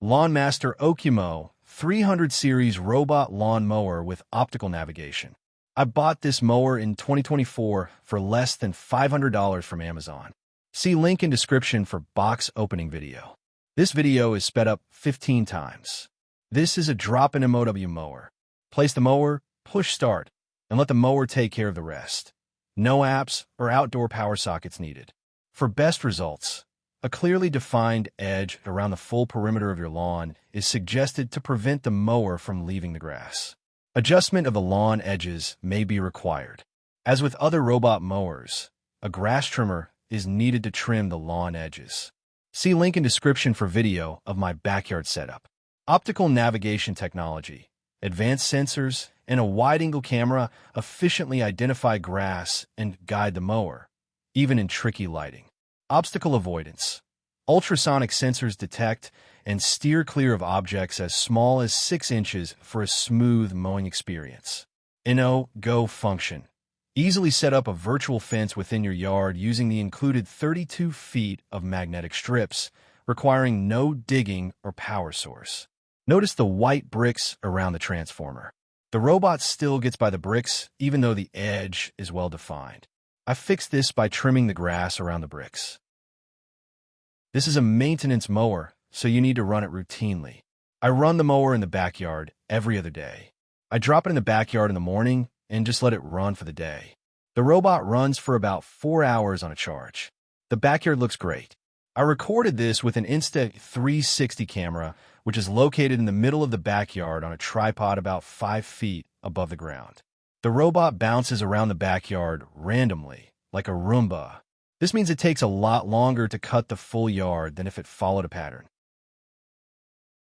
LawnMaster OcuMow 300 series robot lawn mower with optical navigation. I bought this mower in 2024 for less than $500 from Amazon. See link in description for box opening video. This video is sped up 15 times. This is a drop-in MOW mower. Place the mower, push start, and let the mower take care of the rest. No apps or outdoor power sockets needed. For best results, a clearly defined edge around the full perimeter of your lawn is suggested to prevent the mower from leaving the grass. Adjustment of the lawn edges may be required. As with other robot mowers, a grass trimmer is needed to trim the lawn edges. See link in description for video of my backyard setup. Optical navigation technology, advanced sensors, and a wide-angle camera efficiently identify grass and guide the mower, even in tricky lighting. Obstacle avoidance. Ultrasonic sensors detect and steer clear of objects as small as 6 inches for a smooth mowing experience. No-Go function. Easily set up a virtual fence within your yard using the included 32 feet of magnetic strips, requiring no digging or power source. Notice the white bricks around the transformer. The robot still gets by the bricks, even though the edge is well defined. I fixed this by trimming the grass around the bricks. This is a maintenance mower, so you need to run it routinely. I run the mower in the backyard every other day. I drop it in the backyard in the morning and just let it run for the day. The robot runs for about 4 hours on a charge. The backyard looks great. I recorded this with an Insta360 camera, which is located in the middle of the backyard on a tripod about 5 feet above the ground. The robot bounces around the backyard randomly, like a Roomba. This means it takes a lot longer to cut the full yard than if it followed a pattern.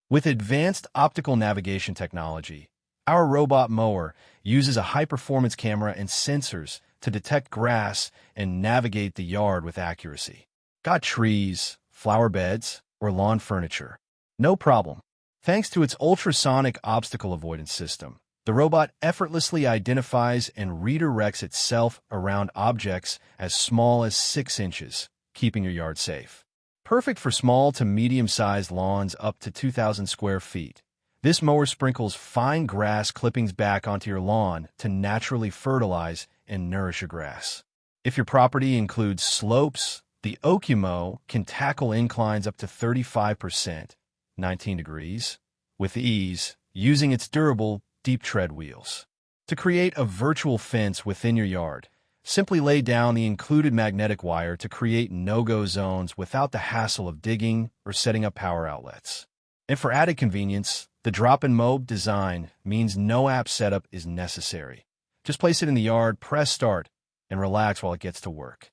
With advanced optical navigation technology, our robot mower uses a high-performance camera and sensors to detect grass and navigate the yard with accuracy. Got trees, flower beds, or lawn furniture? No problem. Thanks to its ultrasonic obstacle avoidance system, the robot effortlessly identifies and redirects itself around objects as small as 6 inches, keeping your yard safe. Perfect for small to medium-sized lawns up to 2,000 square feet. This mower sprinkles fine grass clippings back onto your lawn to naturally fertilize and nourish your grass. If your property includes slopes, the OcuMow can tackle inclines up to 35%, 19 degrees, with ease, using its durable, deep tread wheels. To create a virtual fence within your yard, simply lay down the included magnetic wire to create no-go zones without the hassle of digging or setting up power outlets. And for added convenience, the drop-in mow design means no app setup is necessary. Just place it in the yard, press start, and relax while it gets to work.